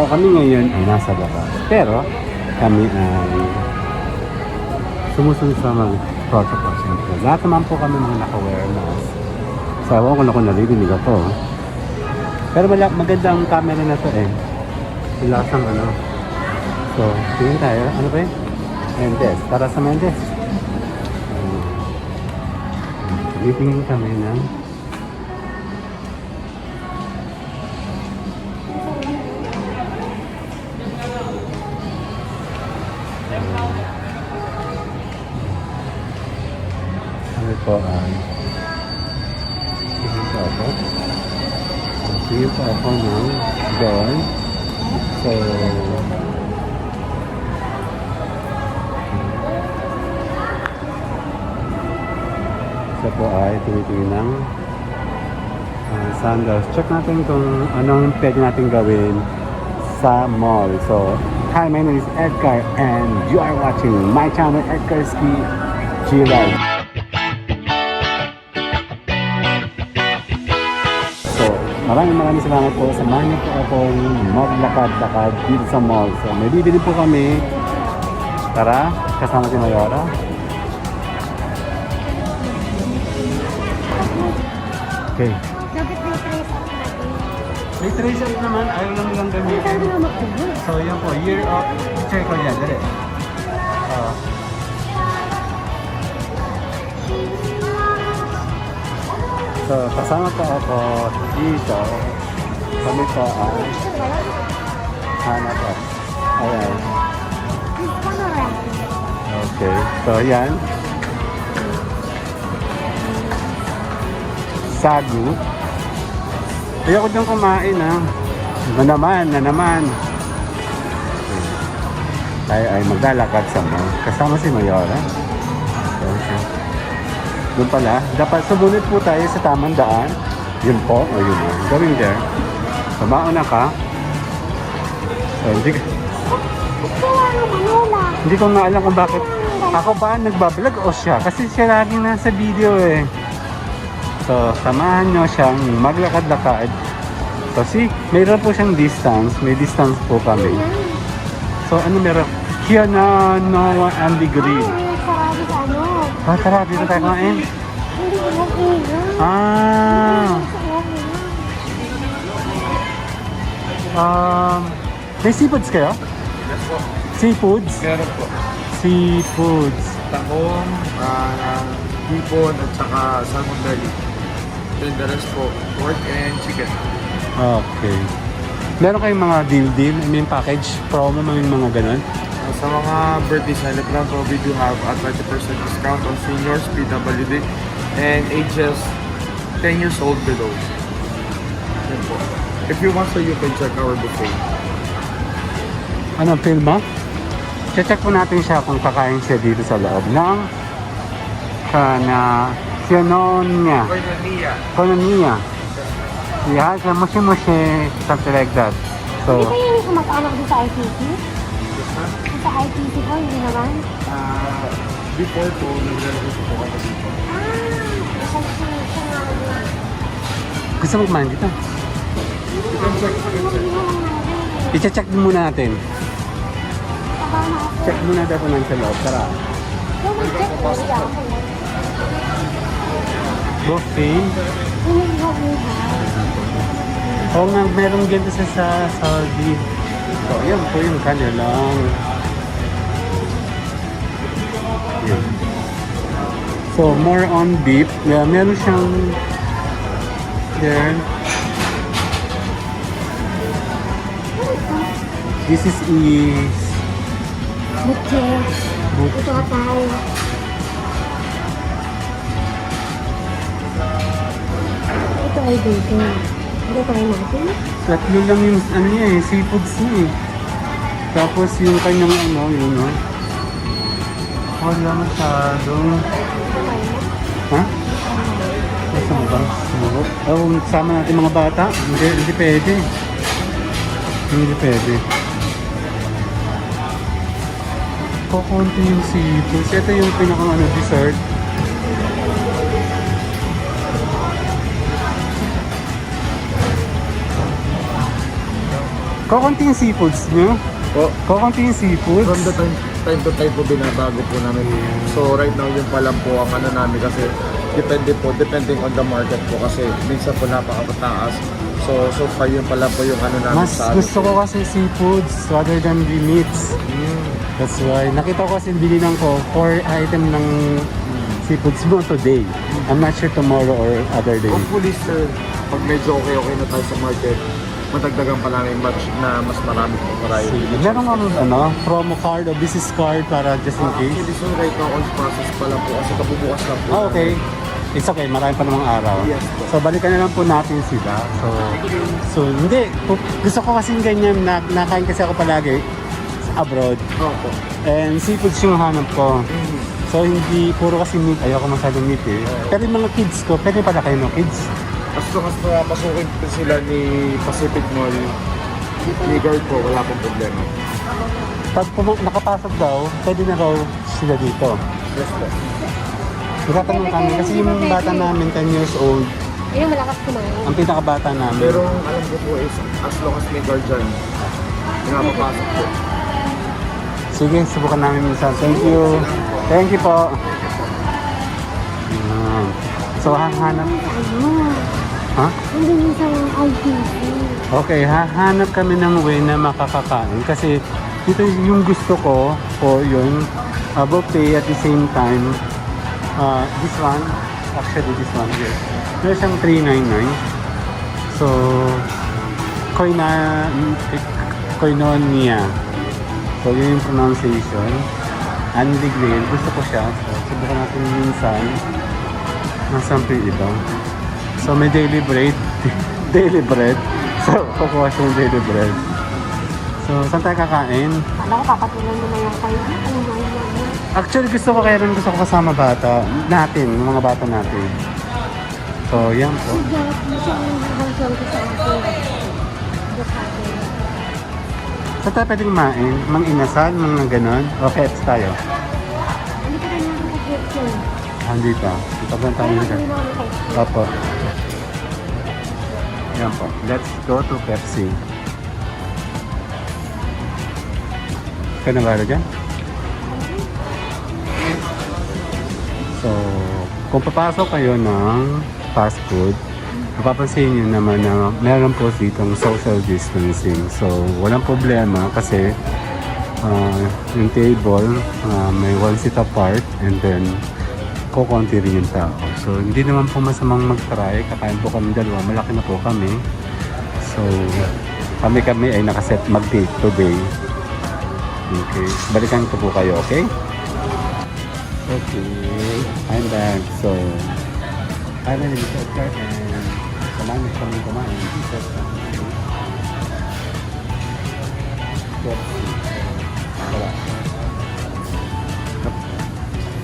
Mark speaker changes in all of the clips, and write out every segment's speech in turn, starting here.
Speaker 1: So kami ngayon ay nasa labas. Pero kami ay sumusunod sa mga protocol. Siyempre. Lahat naman po kami mga naka-wear mask. So ewan ko na kung naririnig ako. Pero magandang camera na to eh. Lasang ano. So, tingin tayo. Ano ba yun? Mendes. Para sa Mendes. Tingin kami ng ano po ay tingin po ako ng doon. So, isa po ay tinitingin ng sandals. Check natin kung anong pwede natin gawin sa mall. So, hi, my name is Edgar and you are watching my channel, Edgar Ski G-Ride. So, maraming salamat po. Samahan niyo po akong maglakad-lakad dito sa mall. So, may bibili po kami. Tara, kasama si Mayora. Okay.
Speaker 2: Dapat may trace out natin.
Speaker 1: May trace out naman. Ayaw lang nilang gamitin.
Speaker 2: Sabi nga magkubo.
Speaker 1: So, yun po. Year of... Check ko yan. Dali. So, kasama po ako dito. Kami po ay hanap at ayan. Okay. So, yan. Sagu. Ayoko dyan kumain ha. Na naman. Tayo ay maglalakad sa mall. Kasama si Mayora. Okay. Doon pala. Dapat sumunod po tayo sa tamang daan. Yun po. O yun o. Going there. So, mauna ka. So, hindi ko nga alam kung bakit ako ba nagbablog o siya. Kasi siya laging nasa video eh. So, samahan nyo siyang maglakad-lakad. So, see, mayroon po siyang distance. May distance po kami. So, ano meron? Here na Noah and the Grill.
Speaker 2: Sarado sa ano?
Speaker 1: Ah, tara, dito tayo kumain.
Speaker 2: Hindi ko lang
Speaker 1: May seafoods kayo?
Speaker 3: Yes po.
Speaker 1: Seafoods?
Speaker 3: Meron po.
Speaker 1: Seafoods.
Speaker 3: Tahong, hipon at saka salmon belly. Then the rest po, pork and chicken.
Speaker 1: Okay. Meron kayong mga deal? I mean, package, promo, mga ganun?
Speaker 3: Sa mga birthday celebrant po, we do have a 20% discount on seniors, PWD, and ages 10 years old below. Yan po. If you want, so you can check our buffet.
Speaker 1: Ano, film mo? Check po natin siya kung kakain siya dito sa loob ng Koinonia. Koinonia. Yeah, sa mushi-mushi, something like that.
Speaker 2: Hindi
Speaker 1: So,
Speaker 2: ba yung kamag-anak doon sa ITC? Sa ITC ko, hindi naman.
Speaker 3: Before po, naglalagay po kami dito.
Speaker 1: gusto mo kumain dito?
Speaker 3: You can check,
Speaker 1: I-check din muna natin. Check muna natin kung nasa loob. Tara. Buffet. Oo nga, meron ganito sa Saudi. So, yan po yung kanilang. Yan. So, more on beef. Yeah, meron siyang there. This is
Speaker 2: Bukit. Ito ka tayo. Ito ay bacon. Ito tayo natin.
Speaker 1: tatlo lang yung ano niya eh, seafoods niya eh. Tapos yung kanyang ano, yun o. Wala masyadong. Ha? Nasa mo ba? Sumurot? Oh, sama natin mga bata. Hindi pwede. Hindi pwede. Kukunti yung seafoods. Ito yung pinakang ano, dessert. Kukunti yung seafoods nyo?
Speaker 3: Po,
Speaker 1: Kukunti yung seafoods?
Speaker 3: from the time to time po binabago po namin. So right now yun pa lang po ang ano namin kasi depending on the market po kasi minsan po napakataas. So far yun pa lang po yung ano namin
Speaker 1: Mas
Speaker 3: sa ano
Speaker 1: gusto
Speaker 3: po.
Speaker 1: ko kasi seafoods rather than the meats. That's why. Nakita ko kasi bilinan ko 4 item ng seafoods mo today. I'm not sure tomorrow or other day.
Speaker 3: Hopefully sir, pag medyo okay na tayo sa market, matagdagan pa namin much na mas marami po variety.
Speaker 1: Meron nga promo card o business card para just in case.
Speaker 3: Actually sir, right now on process pa lang po kasi kabubukas lang po.
Speaker 1: Okay. It's okay, marami pa namang araw.
Speaker 3: Yes po.
Speaker 1: So balikan na lang po natin sila. So hindi. Gusto ko kasi ganyan, nakain kasi ako palagi sa abroad.
Speaker 3: Opo.
Speaker 1: And seafoods yung hanap ko. So hindi, puro kasi meat. Ayoko masyadong meat eh. Pero yung mga kids ko, pwede pala kayo no kids?
Speaker 3: As long as papasukin po sila ni Pacific Mall, ni guard po, wala pong problema.
Speaker 1: Pag nakapasok daw, pwede na raw sila dito.
Speaker 3: Yes po.
Speaker 1: Itatanong kami kasi yung bata namin 10 years old,
Speaker 2: Ayun, malakas kumain.
Speaker 1: ang pinakabata namin.
Speaker 3: Pero ang alam ko po is, as long as may guard dyan, pinapapasok po.
Speaker 1: Sige, subukan namin minsan. Thank you. Thank you po. Ayan. So, hahanap.
Speaker 2: Ano?
Speaker 1: Ha?
Speaker 2: Nandun yung sa ITC.
Speaker 1: Okay, hahanap kami ng way na makakakain. Kasi dito yung gusto ko, o yun, buffet at the same time, this one, actually this one here, meron siyang 399. So, koinonia. So, yun yung pronunciation. Andy Grill, gusto ko siya. So, subukan natin minsan. Nasaan po yung iba? So, may daily bread. Daily bread. So, kukuha siya ng daily bread. So, saan tayo kakain?
Speaker 2: Kala ko papatulan mo na yung kayo. Ano na yun?
Speaker 1: Actually, gusto ko kasama bata. Natin, yung mga bata natin. So, yan po.
Speaker 2: Siya ang hanggang ko sa akin. Just akin.
Speaker 1: Saan tayo pwede kumain? Mang inasal, mga ganon? O pets tayo?
Speaker 2: Hindi ka rin natin mag-get yun.
Speaker 1: Dito. Dito ba tayo
Speaker 2: Kaya
Speaker 1: dito?
Speaker 2: hindi namin kayo.
Speaker 1: Opo. Yan po. Let's go to Pepsi. Kaya nabalo dyan? So, kung papasok kayo ng fast food, mapapansin nyo naman na meron po ditong social distancing. So, walang problema kasi yung table, may one seat apart and then kukunti rin yung tao. So, hindi naman po masamang mag-try. Kakain po kami dalawa. Malaki na po kami. So, kami ay nakaset mag-date today. Okay. Balikan ko po kayo, okay? Okay. I'm back. So, finally, we got there and kumain kami kumain. Wala.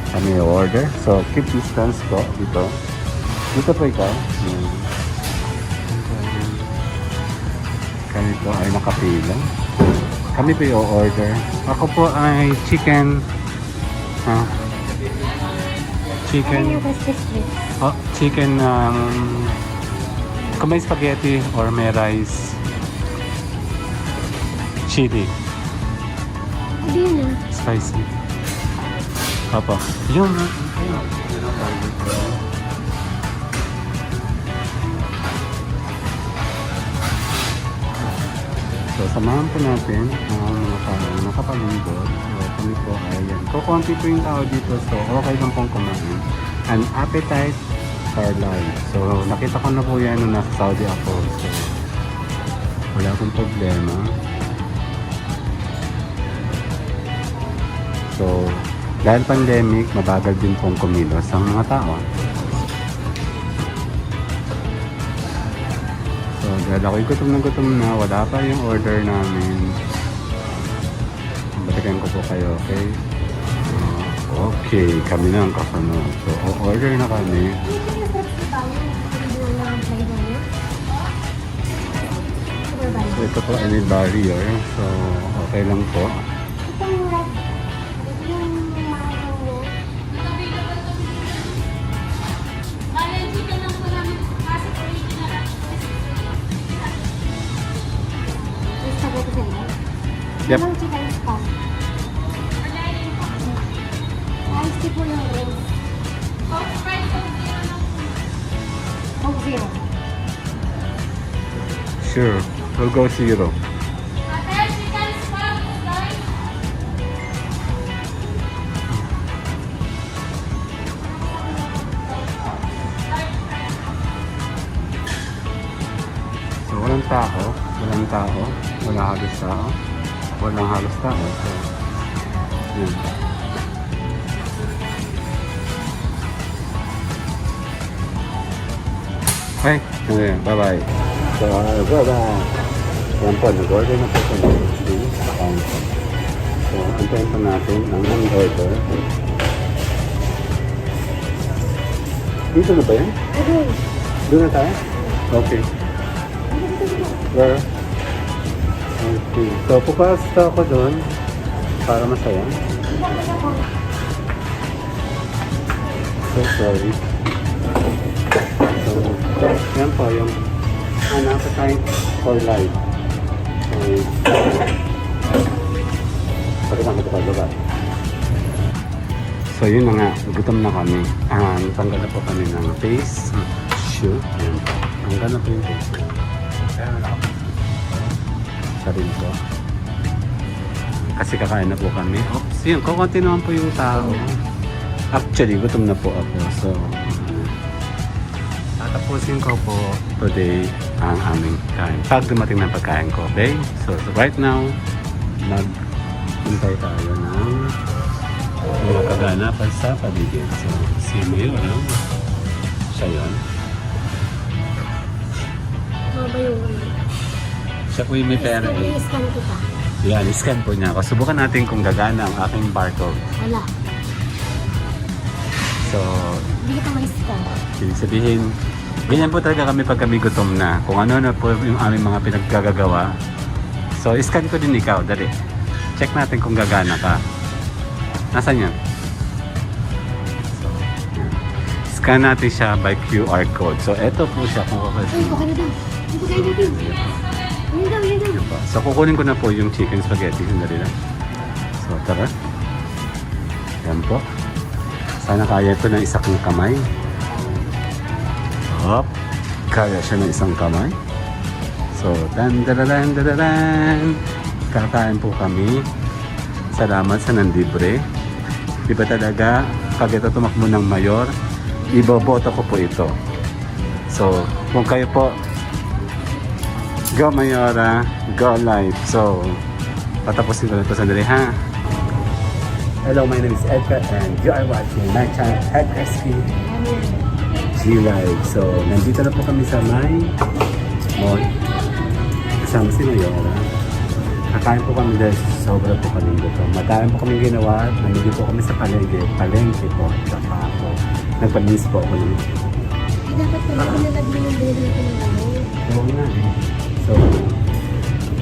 Speaker 1: Kami order. So, keep distance po dito. Dito po ikaw. Kami po ay nakapila. Kami po i-order. Ako po ay chicken.
Speaker 2: Ano
Speaker 1: Chicken.
Speaker 2: yung Christmas?
Speaker 1: Oh, chicken. Kung may spaghetti or may rice. Chili.
Speaker 2: Hindi na.
Speaker 1: Spicy. Opo. Yung... So, samahan po natin ang mga tao nakapalibot. So, kami po ay yan. Kukunti po yung tao dito. So, okay lang pong kumain. An appetite for life. So, nakita ko na po yan nung nasa Saudi ako. So, wala akong problema. So, dahil pandemic, mabagal din pong kumilos ang mga tao. So, dahil ako'y gutom na, wala pa yung order namin. Balikan ko po kayo, okay? Okay, kami na ang kasunod. So, order na kami. So, ito po ay may barrier. So, okay lang po. Yep.
Speaker 2: Anong chicken spam? Ice tea po yung drinks. Coke zero.
Speaker 1: Sure. We'll go zero. So, walang tao. Wala halos tao. Walang halos tao. So, yun. Okay. Okay. Bye-bye. So, bye-bye. Yan po, nag-order na po sa account. So, antayin pa natin ang order. Dito na ba yan?
Speaker 2: Okay.
Speaker 1: Doon na tayo? Okay. Where? Okay. So, pupasta ako doon para masaya. So, sorry. So, yan po yung appetite for life. Pakita ko ito baba. So, yun na nga. Gutom na kami. Natanggal na po kami ng face. Shoe. Yan po. Tanggal na po yung face. Sa rin po. Kasi kakain na po kami. Oops, yun. Kukunti naman po yung tao. Actually, gutom na po ako. So, tatapusin ko po today ang aming kain. Pag dumating ng pagkain ko, okay? So right now, mag-hintay tayo ng mga kaganapan sa paligid. So, si Mayor, no? Siya yun.
Speaker 2: Mga ba yung
Speaker 1: Siya po yung may pera eh.
Speaker 2: i-scan kita?
Speaker 1: Yan, scan po niya ako. Subukan natin kung gagana ang aking barcode.
Speaker 2: Wala.
Speaker 1: So,
Speaker 2: Hindi kita ma-scan.
Speaker 1: ibig sabihin, ganyan po talaga kami pag kami gutom na. Kung ano na po yung aming mga pinaggagawa. So, scan ko din ikaw. Dali. Check natin kung gagana ka. Nasaan yan? So, yan. Scan natin siya by QR code. So, eto po siya kung
Speaker 2: Uy,
Speaker 1: kapasin.
Speaker 2: baka na daw. Hindi ko kayo natin. Yan daw.
Speaker 1: So, kukunin ko na po yung chicken spaghetti. Sandali lang. So, tara. Yan po. Sana kaya ito ng isang kamay. Hop. Kaya siya ng isang kamay. So, dan. Kakain po kami. Salamat sa nandibre. Di ba talaga, pag ito tumakbo ng mayor, iboboto ko po ito. So, kung kayo po, go Mayora, go life. So, patapusin ko na ito sandali, ha? Hello, my name is Edgar and you are watching my channel, Ed SK G Live. So, nandito na po kami sa my mall. Kasama si Mayora. Kakain po kami dahil sobra po kami dito. Madami po kami ginawa. Nandito po kami sa palengke po. Saka po. Nagpalinis po ako ng
Speaker 2: Dapat pala pinalag mo yung binili ko ng gamay.
Speaker 1: oo nga eh. So,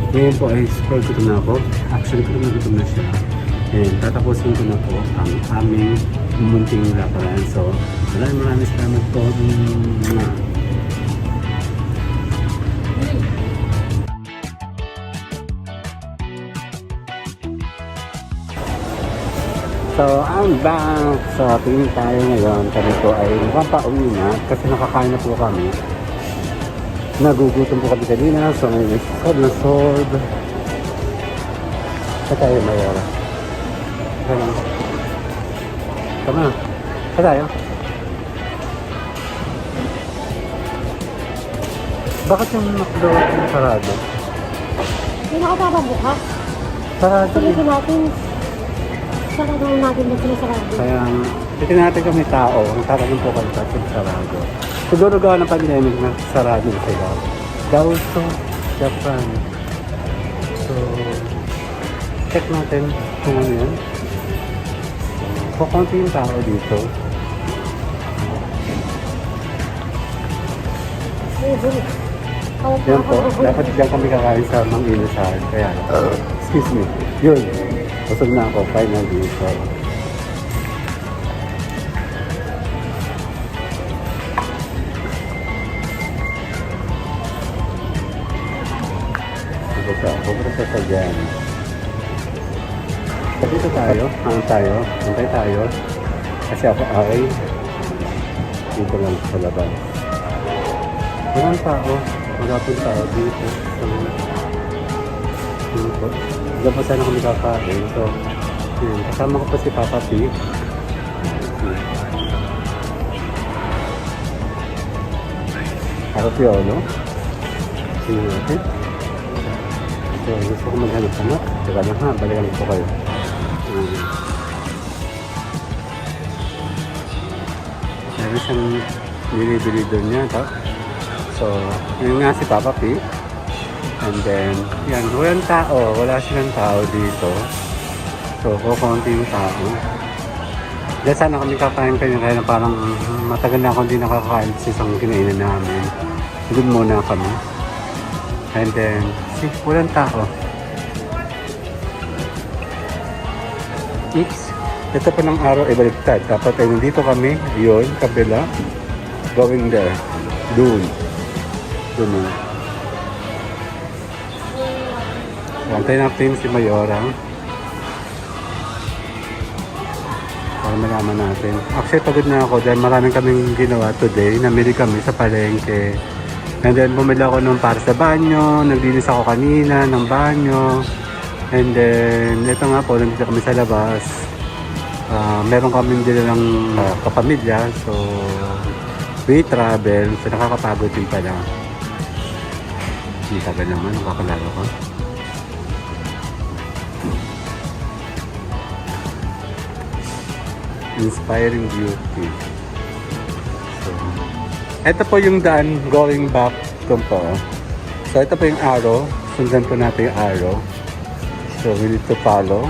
Speaker 1: ngayon po ay super gutom na ako. Actually, gutom na siya. And tatapusin ko na po ang aming munting laparan. So, maraming salamat po. So, I'm back. So, tingin tayo ngayon. Kami po ay napapauwi na kasi nakakain na po kami. Nagugutom po kami kanina. So, ngayon ay sword. Sa tayo, Mayora. Come on. Sa tayo. Bakit yung McDo yung sarado?
Speaker 2: Hindi na ka bukas.
Speaker 1: Sarado
Speaker 2: Sige
Speaker 1: eh.
Speaker 2: natin. Sarado natin na sinasarado.
Speaker 1: Kaya, titignan natin kung may tao. Ang tatanong po kayo kasi sarado. Siguro gawa ng pandemic na sarado sila. Gaoso, Japan. So, check natin kung ano yan. Kukunti yung tao dito. Yan po, dapat diyan kami kakain sa Mang Inasal. Kaya, excuse me. Yun, busog na ako, finally. So, pupunta sa dyan. Dito tayo. Antay tayo. Kasi ako ay dito lang sa labas. Walang tao. Wala pong tao dito. Diyan pa sana kami kakain. So, yun. Kasama ko pa si Papa P. Papa P, no? Sino natin? So, gusto ko maghanap-hanap. Teka lang ha, balikan ko kayo. Meron siyang binibili doon niya. So, yun nga si Papa P. And then, yan, walang tao. Wala silang tao dito. So, kukunti yung tao. Dahil sana kami kakain kaya na parang matagal na akong hindi nakakain sa isang kinainan namin. Doon muna kami. And then, walang tao. Oops. Ito pa ng araw ay baliktad. Dapat ay nandito kami. Yun, kabila. Going there. Doon. Doon. Antay natin si Mayora. Para malaman natin. Actually, pagod na ako dahil maraming kaming ginawa today. Namili kami sa palengke. And then, bumili ako nung para sa banyo. Naglinis ako kanina ng banyo. And then, ito nga po, nandito kami sa labas. Meron kami din ng kapamilya. So, we travel. So, nakakapagod din pala. Hindi tagal naman, nakakalaro ko. Inspiring beauty. So, ito po yung daan going back doon po. So, ito po yung arrow. Sundan po natin yung arrow. So, we need to follow.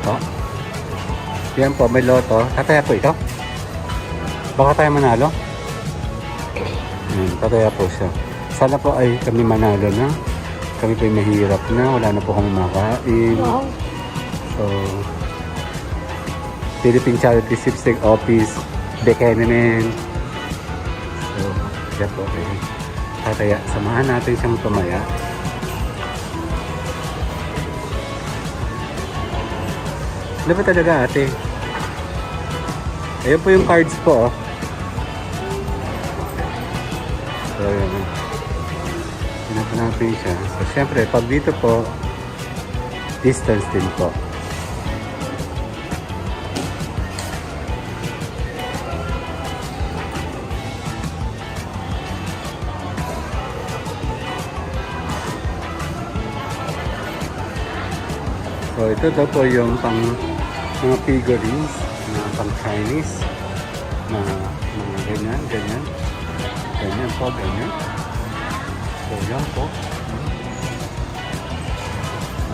Speaker 1: Oh. Yan po, may loto. Tataya po ito. Baka tayo manalo. Tataya po siya. Sana po ay kami manalo na. Kami po ay mahirap na. Wala na po kami makain. So, Philippine Charity Sweepstakes Office, Bekenemen. So, yan po. Okay. Tataya, samahan natin siyang tumaya. Ano ba talaga ate? Ayan po yung cards po. So, yun. Pinapa natin siya. So, syempre, pag dito po, distance din po. So, ito daw po yung pang mga figurines na pang Chinese na mga ganyan, ganyan. Ganyan po, ganyan. So, yan po.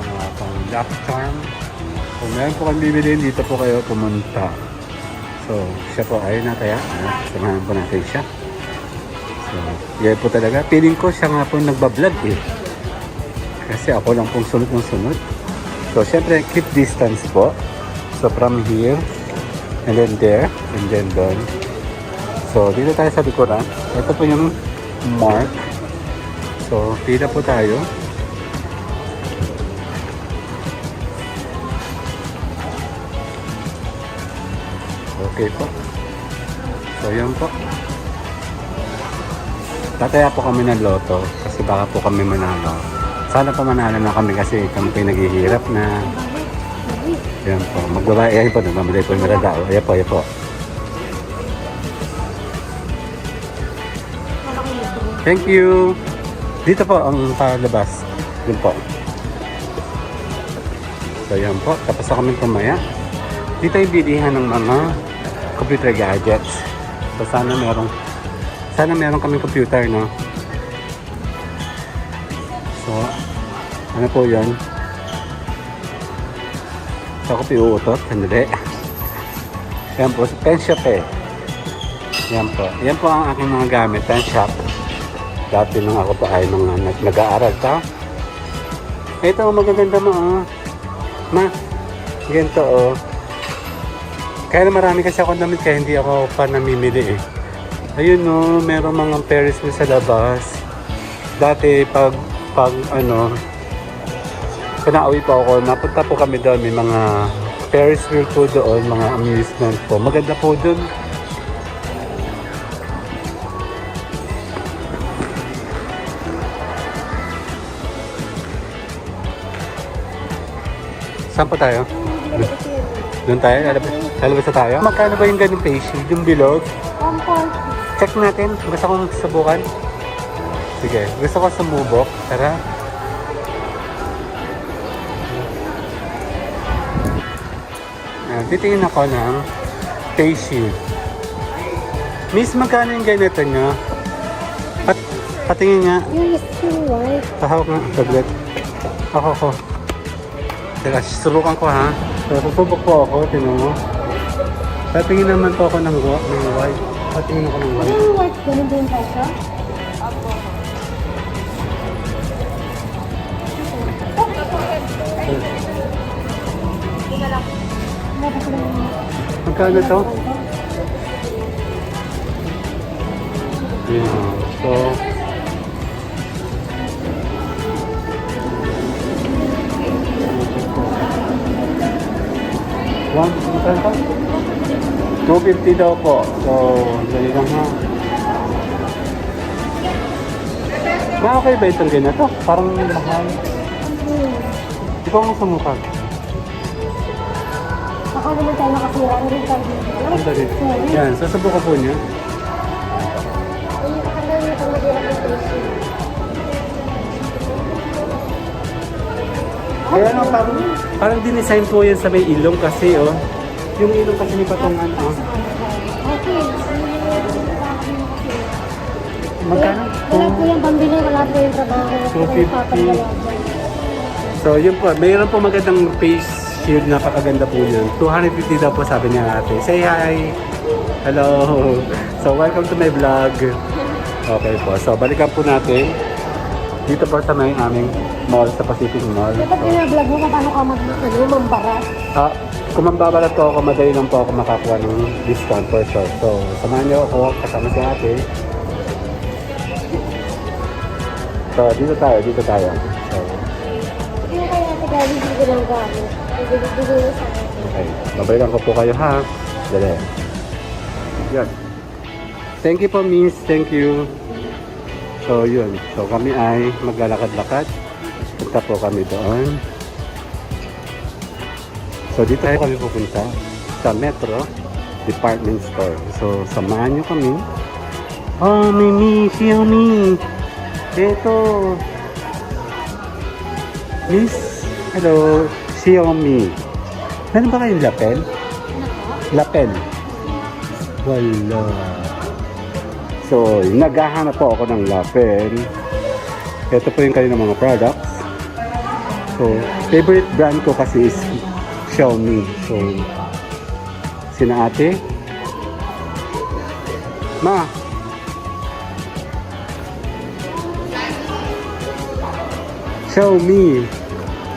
Speaker 1: Mga pang Luck Charm. Kung meron po kang bibiliin, dito po kayo pumunta. So, siya po, ayun na kaya. Samahan po natin siya. So, yan po talaga. Feeling ko siya nga po nagbablog eh. Kasi ako lang pong sunod ng sunod. So, syempre, keep distance po. So, from here, and then there, and then doon. So, dito tayo sa likuran. Ito po yung mark. So, pila po tayo. Okay po. So, yan po. Tataya po kami ng loto kasi baka po kami manalo. Sana pa manalo na kami kasi kami po naghihirap na. Yan po. Magbabae. Ayan po. Nagmamalay po yung maladao. Ayan po. Ayan po. Thank you. Dito po ang palabas. Yun po. So yan po. Tapos na kami tumaya. Dito yung bilihan ng mga computer gadgets. So sana meron kaming computer, no? So, ano po yan? So, ako piuutot. Sandali. Yan po. Pen shop eh. Yan po. Yan po ang aking mga gamit. Pen shop. Dati nung ako pa ay mga nag-aaral ka. Ito, magaganda mo, oh. Ma, ganito, oh. Kaya marami kasi ako damit kaya hindi ako pa namimili eh. Ayun, no. Merong mga Paris sa labas. Dati, pag ano, pinauwi po ako. Napunta po kami doon. May mga Ferris wheel po doon, mga amusement po. Maganda po doon. Saan po tayo? Doon tayo? Lalabas na tayo? Magkano ba yung ganung face shield? Yung bilog?
Speaker 2: 140.
Speaker 1: Check natin. Gusto kong subukan. Sige. Gusto ko sumubok. Tara. Titingin ako ng face shield. Miss, magkano yung ganito nyo? Patingin nga.
Speaker 2: Yung is yung white.
Speaker 1: Pahawak nga. Tablet. Ako. Teka, subukan ko ha. So, susubok po ako. Tinan mo. Patingin naman po ako ng white. Patingin ako ng
Speaker 2: Ano
Speaker 1: white.
Speaker 2: yung white? Ganun din presyo?
Speaker 1: Magkano to? Yeah. So, magkano to? 250 daw po. So, dali lang ha. Okay ba itong ganito? Parang mahal. Ikaw ang sumukha.
Speaker 2: Baka naman tayo makasira. Ano rin tayo dito?
Speaker 1: Ang dali. Yan, sasubukan po niya.
Speaker 2: Hanggang yung pang mag-irak ng presyo.
Speaker 1: Kaya ano, parang dinesign po yan sa may ilong kasi oh. Yung ilong kasi may patungan oh.
Speaker 2: Okay.
Speaker 1: Magkano?
Speaker 2: Wala po yung pambili. Wala po yung trabaho.
Speaker 1: 250. So yun po, mayroon po magandang face shield, napakaganda po yun. 250 daw po sabi niya ate. Say hi! Hello! So welcome to my vlog. Okay po, so balikan po natin. Dito po sa may aming mall, sa Pacific Mall.
Speaker 2: Dapat yung vlog mo kung paano ka mambara.
Speaker 1: Kung mambabalat po ako, madali lang po ako makakuha ng discount for sure. So samahan niyo ako, kasama si ate. So dito tayo. So,
Speaker 2: Yung kaya ate galing dito lang gamit. Bibigay mo sa akin.
Speaker 1: okay, babalikan ko po kayo ha. Dali. Yan. Thank you po, miss. Thank you. So, yun. So, kami ay maglalakad-lakad. Punta po kami doon. So, dito tayo kami pupunta sa Metro Department Store. So, samahan nyo kami. Oh, Mimi, Xiaomi. Ito. Miss, hello. Xiaomi. Meron ba kayong lapel? Lapel. Wala. So, naghahanap po ako ng lapel. Ito po yung kanilang mga products. So, favorite brand ko kasi is Xiaomi. So, sina ate. Ma. Xiaomi.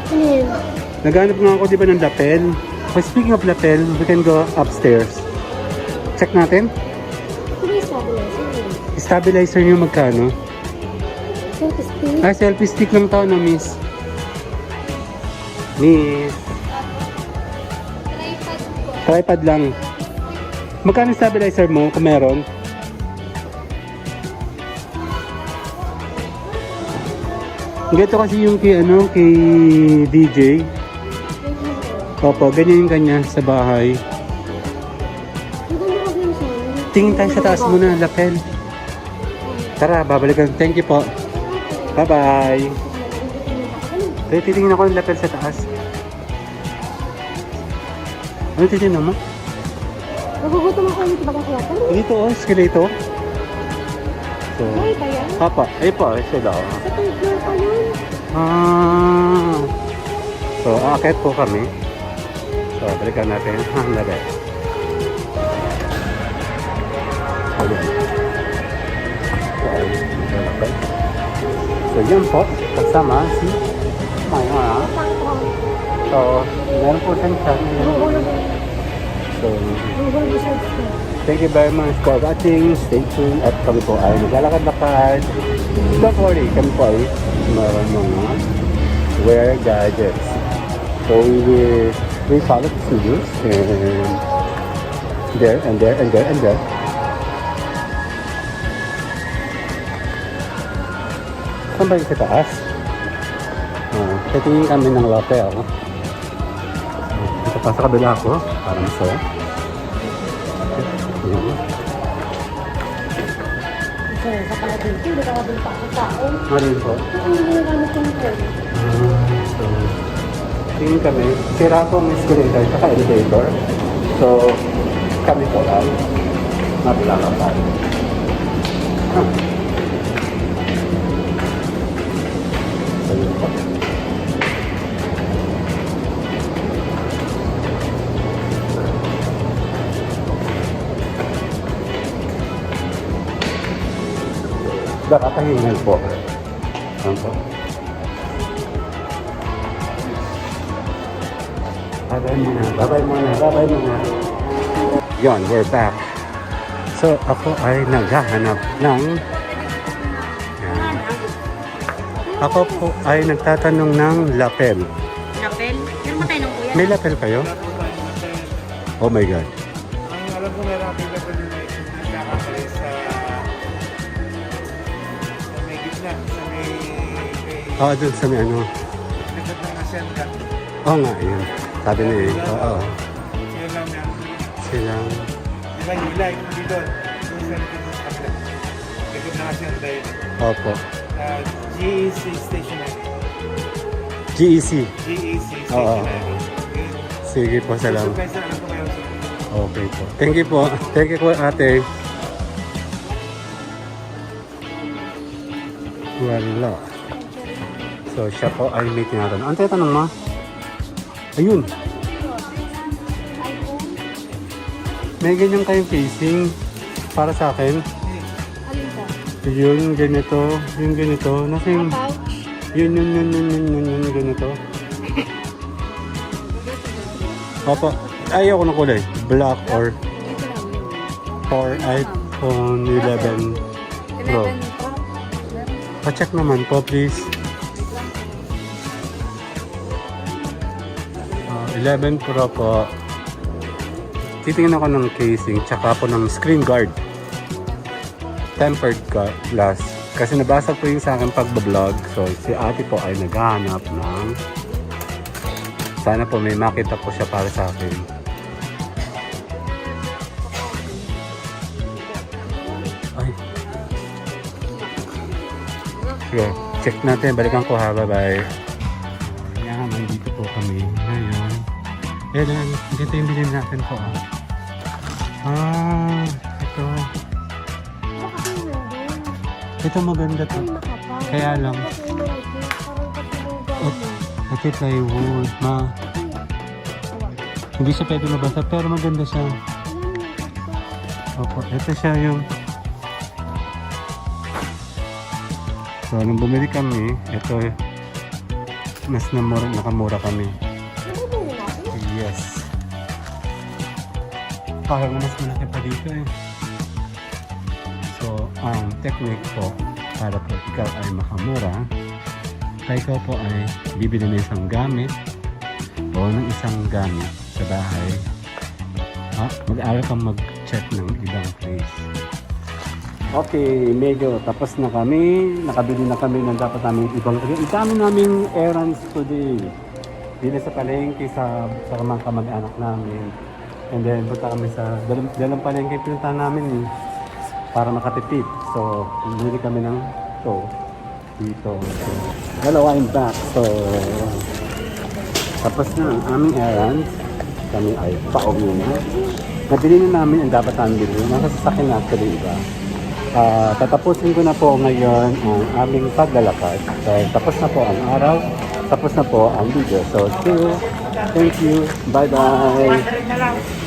Speaker 2: Ano yun?
Speaker 1: Naghanap nga ako di ba ng lapel. So, speaking of lapel, we can go upstairs. Check natin.
Speaker 2: Ano yung stabilizer yun?
Speaker 1: Stabilizer niyo magkano?
Speaker 2: Selfie stick?
Speaker 1: Selfie stick lang to na miss. Miss. Tripod lang. Magkano stabilizer mo kung meron? Ganito kasi yung kay DJ. Opo, ganyan yung kanya sa bahay.
Speaker 2: Maganda kasi yung sound.
Speaker 1: Tingin tayo sa taas muna, lapel. Tara, babalikan. Thank you po. Bye-bye. Titingin ako ng lapel sa taas. Ano titingnan mo?
Speaker 2: Nagugutom ako ulit bagang kaya.
Speaker 1: Dito, escalator. So,
Speaker 2: Ay, ba yan?
Speaker 1: papa, ay po, sila.
Speaker 2: Sa third floor pa yun.
Speaker 1: So, aakit po kami. So, balikan natin. Labi. Ayan. So, yan po. Kasama si Maya. So, meron po siyang chat. So, thank you very much for watching. Stay tuned at kami po ay maglalakad-lakad. Don't worry, kami po ay meron mga wear gadgets. So we follow the studios and there and there and there and there. Saan ba yung sa taas? Titingin kami ng hotel. Dito pa sa kabila ako, para masaya. Ayan.
Speaker 2: So, sa kalabing ko, hindi ka mabili pa ako tao.
Speaker 1: Marin po.
Speaker 2: Hindi na gamit yung phone.
Speaker 1: So, tingin kami. Sira po ang escalator at elevator. So, kami po lang. Mabilaka pa. So, yun po. Nakakahingal po. Ano po? Babay muna. Yon, we're back. So, ako ay naghahanap ng... Yan. Ako po ay nagtatanong ng lapel.
Speaker 2: Lapel? Yan ba tayo ng kuya?
Speaker 1: May lapel kayo? Oh my God.
Speaker 3: Ang alam ko meron kami na pwede na nakakali sa may gitna, sa may
Speaker 1: Dun sa may ano.
Speaker 3: likod ng asyenda.
Speaker 1: Oo nga, yun. Sabi niya eh. Oo.
Speaker 3: Sila lang yan.
Speaker 1: Silang...
Speaker 3: Di ba hilay? Hindi doon. Doon sa likod ng asyenda. Likod ng asyenda yun.
Speaker 1: Opo.
Speaker 3: GEC Stationery.
Speaker 1: GEC.
Speaker 3: GEC
Speaker 1: Oo.
Speaker 3: Stationery. Okay.
Speaker 1: Sige po, salamat.
Speaker 3: Surprise na alam ko ngayon sila.
Speaker 1: Okay po. Thank you po. Thank you po, ate. Wala. So, siya po ay may tinatanong. Ano tinatanong mo? Ayun.
Speaker 2: iPhone?
Speaker 1: May ganyan kayong casing para sa akin.
Speaker 2: Alin ka?
Speaker 1: Yung ganito. Yung ganito. Nasa yung...
Speaker 2: Pouch?
Speaker 1: Yun, ganito. Opo. Ayaw ko ng kulay. Black or iPhone 11 Pro.
Speaker 2: 11 Pro?
Speaker 1: Pa-check naman po, please. 11 Pro po. Titingnan ako ng casing tsaka po ng screen guard. Tempered glass. Kasi nabasag po yung sa akin pagbablog. So, si ate po ay naghahanap ng... Sana po may makita po siya para sa akin. Ay. Sige, check natin. Balikan ko ha. Bye-bye. Ayan, nandito po kami. Ngayon. Ayan, dito yung bilhin natin po. Ito.
Speaker 2: Bakit yung nandun?
Speaker 1: Ito maganda to.
Speaker 2: Ay, makapal.
Speaker 1: Kaya lang.
Speaker 2: Bakit yung nandun? Parang patulugan mo.
Speaker 1: Ito plywood. Hindi siya pwede mabasa pero maganda siya. Opo, ito siya yung... So, nung bumili kami, ito mas nakamura kami.
Speaker 2: Nabibili natin?
Speaker 1: Yes. Parang mas malaki pa dito eh. So, ang technique po para po ikaw ay makamura, kaya ikaw po ay bibili ng isang gamit o ng isang gamit sa bahay. Mag-aaral kang mag-check ng ibang place. Okay, medyo tapos na kami. Nakabili na kami ng dapat namin ibang... Ang dami naming errands today. Dito sa palengke sa mga kamag-anak namin. And then punta kami sa dalang palengke pinunta namin para makatipid. So, bumili kami ng dito. So, dalawa yung back. So, tapos na ang aming errands. Kami ay pauwi na. Nabili na namin ang dapat namin bilhin. Nasa sasakyan na actually iba. Tatapusin ko na po ngayon ang aming paglalakad. So, tapos na po ang araw. Tapos na po ang video. So, see you. Thank you. Bye-bye.